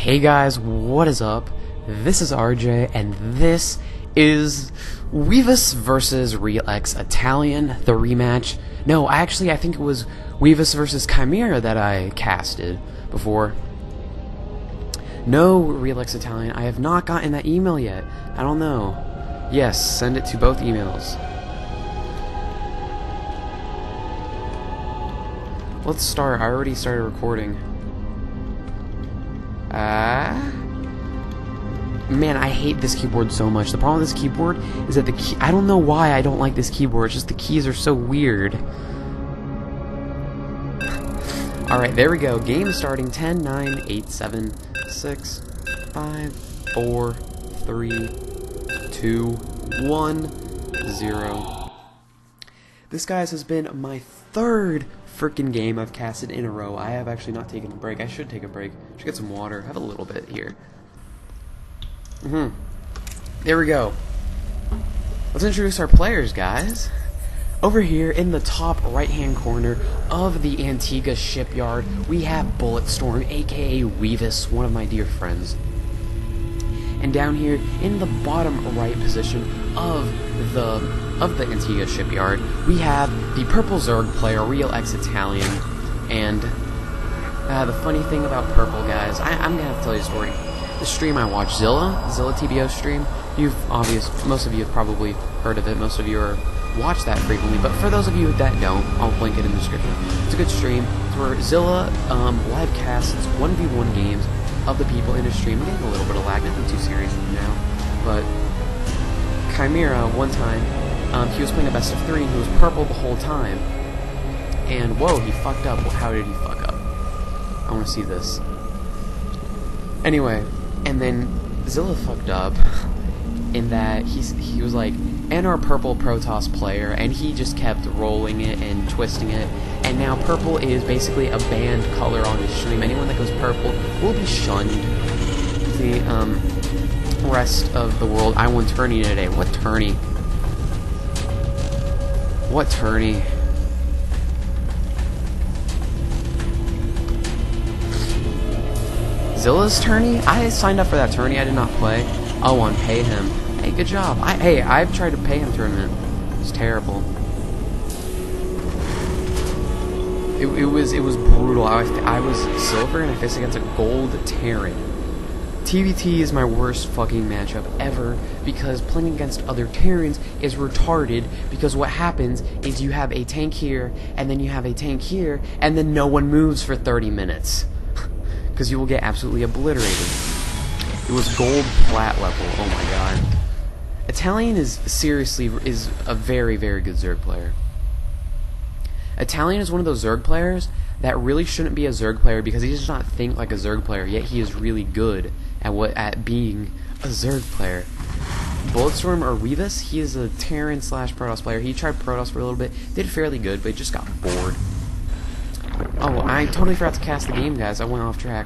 Hey guys, what is up? This is RJ, and this is Weavas versus RealxItalian, the rematch. No, I think it was Weavas versus Chimera that I casted before. No, RealxItalian, I have not gotten that email yet. I don't know. Yes, send it to both emails. Let's start. I already started recording. Man, I hate this keyboard so much. The problem with this keyboard is that the key... I don't know why I don't like this keyboard. It's just the keys are so weird. Alright, there we go. Game starting. 10, 9, 8, 7, 6, 5, 4, 3, 2, 1, 0. This, guys, has been my third freaking game I've casted in a row. I have actually not taken a break. I should take a break. Should get some water. Have a little bit here. There we go. Let's introduce our players, guys. Over here in the top right-hand corner of the Antigua shipyard, we have Bulletstorm, aka Weavas, one of my dear friends. And down here in the bottom right position of the Antigua shipyard, we have the purple Zerg player, RealxItalian. And the funny thing about purple, guys, I'm gonna have to tell you a story. The stream I watched, Zilla TBO stream, most of you have probably heard of it. Most of you watch that frequently, but for those of you that don't, I'll link it in the description. It's a good stream. It's where Zilla live casts 1v1 games of the people in his stream. I'm getting a little bit of lag, nothing too serious now, but Chimera, one time, he was playing a best of 3 and he was purple the whole time, and whoa, he fucked up. Well, how did he fuck up? I want to see this. Anyway, and then Zilla fucked up in that he was like, and our purple Protoss player, and he just kept rolling it and twisting it, and now purple is basically a banned color on his stream. Anyone that goes purple will be shunned. The rest of the world. I won tourney today. What tourney? What tourney? Zilla's tourney? I signed up for that tourney. I did not play. Oh, on pay him. Hey, good job. I've tried to pay him tournament. It's terrible. It was brutal. I was silver and I faced against a gold Terran. TVT is my worst fucking matchup ever because playing against other Terrans is retarded, because what happens is you have a tank here and then you have a tank here and then no one moves for 30 minutes because you will get absolutely obliterated. It was gold plat level. Oh my god. Italian is a very, very good Zerg player. Italian is one of those Zerg players that really shouldn't be a Zerg player because he does not think like a Zerg player, yet he is really good at being a Zerg player. Bulletstorm or Weavas, he is a Terran / Protoss player. He tried Protoss for a little bit, did fairly good, but he just got bored. Oh, I totally forgot to cast the game, guys. I went off track.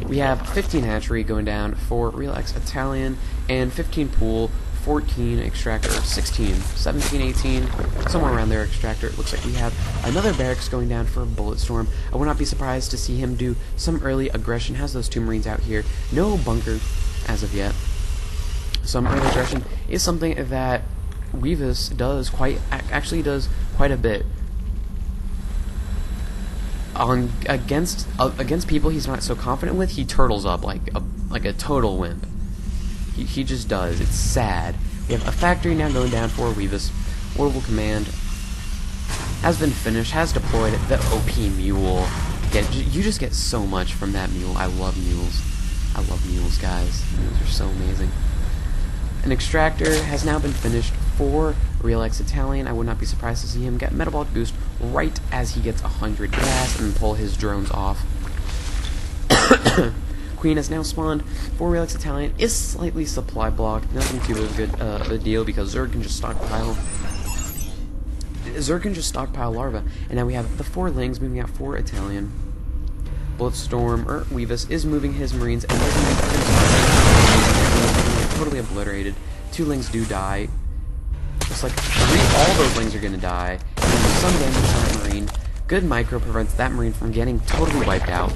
We have 15 hatchery going down for RealxItalian, and 15 pool, 14 extractor, 16, 17, 18, somewhere around there extractor. It looks like we have another barracks going down for Bulletstorm. I would not be surprised to see him do some early aggression. Has those 2 Marines out here. No bunker as of yet. Some early aggression is something that Weavas actually does quite a bit. Against people he's not so confident with, he turtles up like a total wimp. He just does. It's sad. We have a factory now going down for Weavas. Orbital command has been finished. Has deployed the OP mule. You just get so much from that mule. I love mules. I love mules, guys. Mules are so amazing. An extractor has now been finished for RealxItalian. I would not be surprised to see him get metabolic boost right as he gets 100 gas and pull his drones off. Queen has now spawned for RealxItalian. Is slightly supply blocked. Nothing too good a deal because Zerg can just stockpile. Zerg can just stockpile larva. And now we have the 4 lings moving out for Italian. Bulletstorm or Weavas is moving his Marines and totally obliterated. 2 lings do die. It's like all those lings are gonna die. And some damage on that Marine. Good micro prevents that Marine from getting totally wiped out.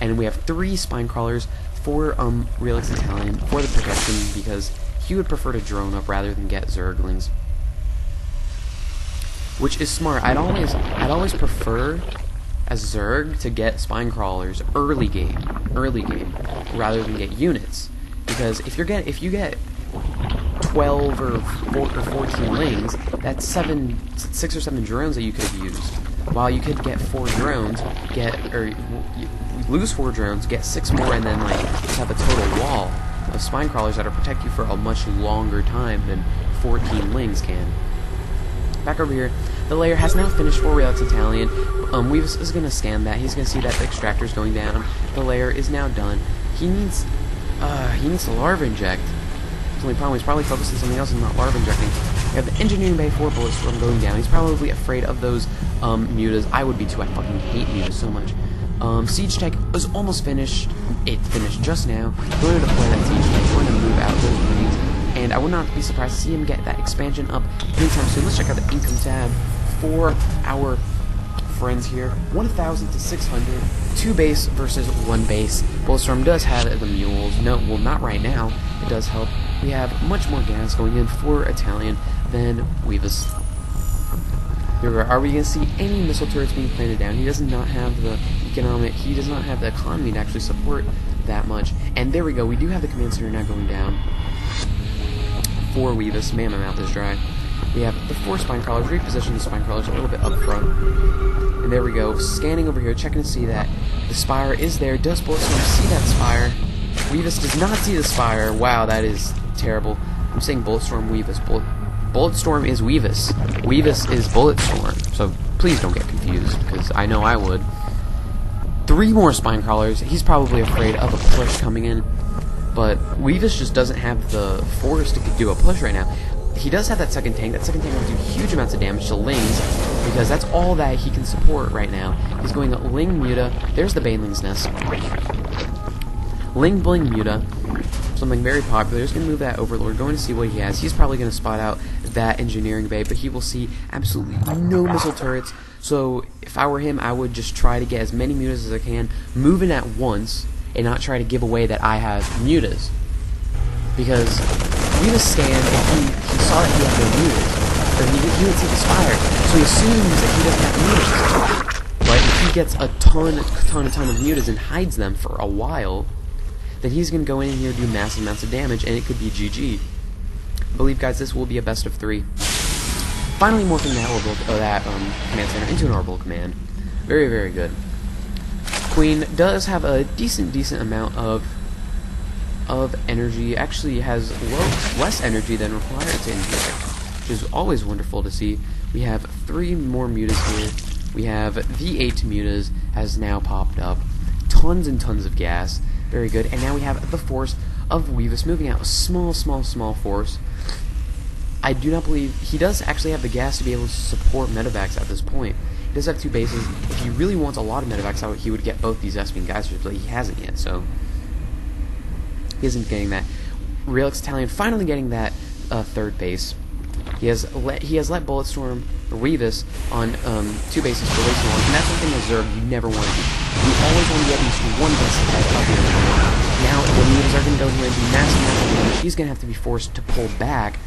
and we have 3 spine crawlers for RealxItalian for the protection, because he would prefer to drone up rather than get Zerglings, which is smart. I'd always prefer as Zerg to get spine crawlers early game, rather than get units, because if you get 12 or 14 lings, that's 6 or 7 drones that you could have used. While you could get 4 drones, you lose 4 drones, get 6 more, and then like have a total wall of spine crawlers that'll protect you for a much longer time than 14 lings can. Back over here, the layer has now finished for RealxItalian. Weavas is going to scan that. He's going to see that the extractor is going down. The layer is now done. He needs to larva inject. The only problem, he's probably focused on something else and not larva injecting. We have the engineering bay for bullets from going down. He's probably afraid of those mutas. I would be too. I fucking hate mutas so much. Siege tech was almost finished. It finished just now. We're going to deploy that siege tech. We're going to move out those marines, and I would not be surprised to see him get that expansion up anytime soon. Let's check out the income tab for our friends here. 1,000 to 600. 2 base versus 1 base. Bulletstorm does have the mules. No, well, not right now. It does help. We have much more gas going in for Italian than Weavas. Are we going to see any missile turrets being planted down? He does not have the he does not have the economy to actually support that much. And there we go. We do have the command center now going down for Weavas. Man, my mouth is dry. We have the 4 spine crawlers. Reposition the spine crawlers a little bit up front. And there we go. Scanning over here, checking to see that the spire is there. Does Bulletstorm see that spire? Weavas does not see the spire. Wow, that is terrible. I'm saying Bulletstorm, Weavas. Bulletstorm is Weavas. Weavas is Bulletstorm. So please don't get confused, because I know I would. 3 more spine crawlers. He's probably afraid of a push coming in, but Weavas just doesn't have the force to do a push right now. He does have that second tank. That second tank will do huge amounts of damage to Lings, because that's all that he can support right now. He's going Ling Muta. There's the Baneling's Nest. Ling Bling Muta. Something very popular. He's going to move that Overlord, going to see what he has. He's probably going to spot out that engineering bay, but he will see absolutely no missile turrets. So if I were him, I would just try to get as many mutas as I can, move in at once, and not try to give away that I have mutas. Because Weavas stand, and he saw that he had no mutas, or he would see the spire, so he assumes that he doesn't have mutas. But if he gets a ton of mutas and hides them for a while, then he's going to go in here and do massive amounts of damage, and it could be GG. I believe, guys, this will be a best of 3. Finally morphing that command center into an orbital command. Very, very good. Queen does have a decent amount of energy. Actually has less energy than required to inject, which is always wonderful to see. We have 3 more mutas here. We have the 8 mutas has now popped up. Tons and tons of gas. Very good. And now we have the force of Weavas moving out. A small force. I do not believe he does actually have the gas to be able to support medevacs at this point. He does have 2 bases. If he really wants a lot of medevacs out, he would get both these Espion geysers, but he hasn't yet, so he isn't getting that. RealxItalian finally getting that 3rd base. He has let Bulletstorm or Weavas on 2 bases for way too long, and that's one thing as Zerg you never want to do. You always want to get at least 1 base ahead of the other one. Now the Weavas are going to go here and do massive damage. He's going to have to be forced to pull back.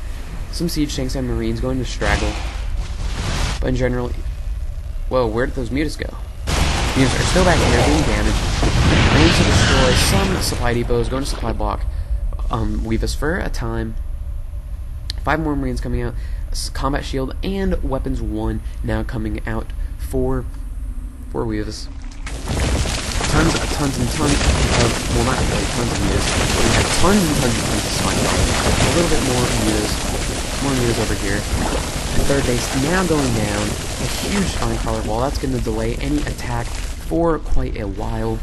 Some siege tanks and marines going to straggle, but in general, whoa, where did those mutas go? Mutas are still back here doing damage. Going to destroy some supply depots, going to supply block Weavas for a time. 5 more marines coming out, combat shield and weapons 1 now coming out for Weavas. Tons of, well, not really tons of mutas. We have tons and tons of spine crawlers. A little bit more mutas over here. The 3rd base now going down. A huge spine crawler wall. That's going to delay any attack for quite a while.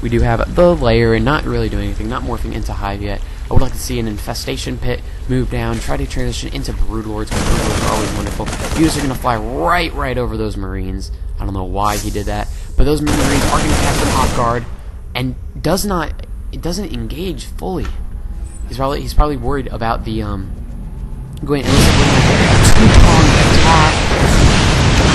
We do have the layer and not really doing anything, not morphing into hive yet. I would like to see an infestation pit move down, try to transition into broodlords, because broodlords are always wonderful. Mutas are going to fly right over those marines. I don't know why he did that, but those marines are going to catch them off guard, and it doesn't engage fully. He's probably worried about the going and a 2-pronged attack.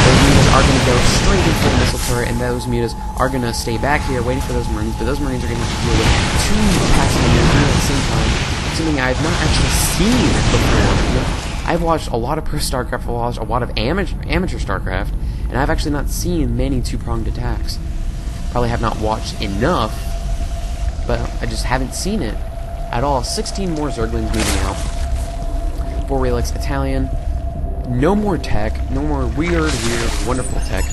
Those mutas are going to go straight in for the missile turret, and those mutas are going to stay back here waiting for those Marines, but those Marines are going to have to deal with two packs of mutas at the same time, something I've not actually seen before. You know, I've watched a lot of pro StarCraft, I've watched a lot of amateur StarCraft, and I've actually not seen many two-pronged attacks. Probably have not watched enough, but I just haven't seen it at all. 16 more Zerglings moving out for RealxItalian. No more tech, no more weird, wonderful tech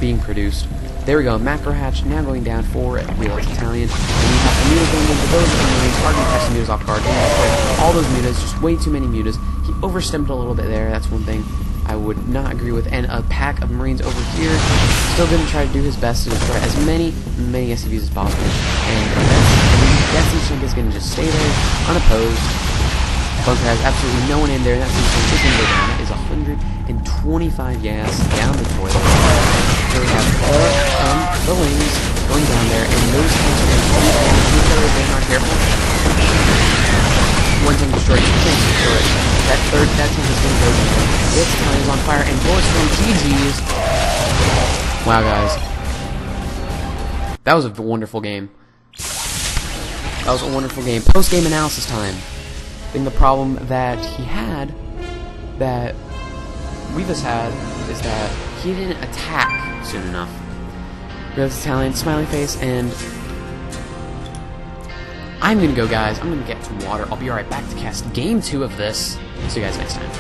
being produced. There we go, macro hatch now going down for RealxItalian. And we have the mutas going into those Marines, are going to catch the mutas off guard. All those mutas, just way too many mutas. He overstepped a little bit there, that's one thing I would not agree with. And a pack of Marines over here, still going to try to do his best to destroy as many SCVs as possible. And Destiny Chimp is going to just stay there, unopposed. Bunker has absolutely no one in there, and that seems to go down. That is 125 gas down the toilet. So we have the wings going down there, and those tanks are going to each other if they're not careful. One tank destroyed, two tanks destroyed. That tank is going to go down. This time is on fire, and bullets from GG's. Wow, guys. That was a wonderful game. That was a wonderful game. Post-game analysis time. I think the problem that he had, that Weavas had, is that he didn't attack soon enough. RealxItalian, smiley face, and I'm gonna go, guys. I'm gonna get some water. I'll be right back to cast game 2 of this. See you guys next time.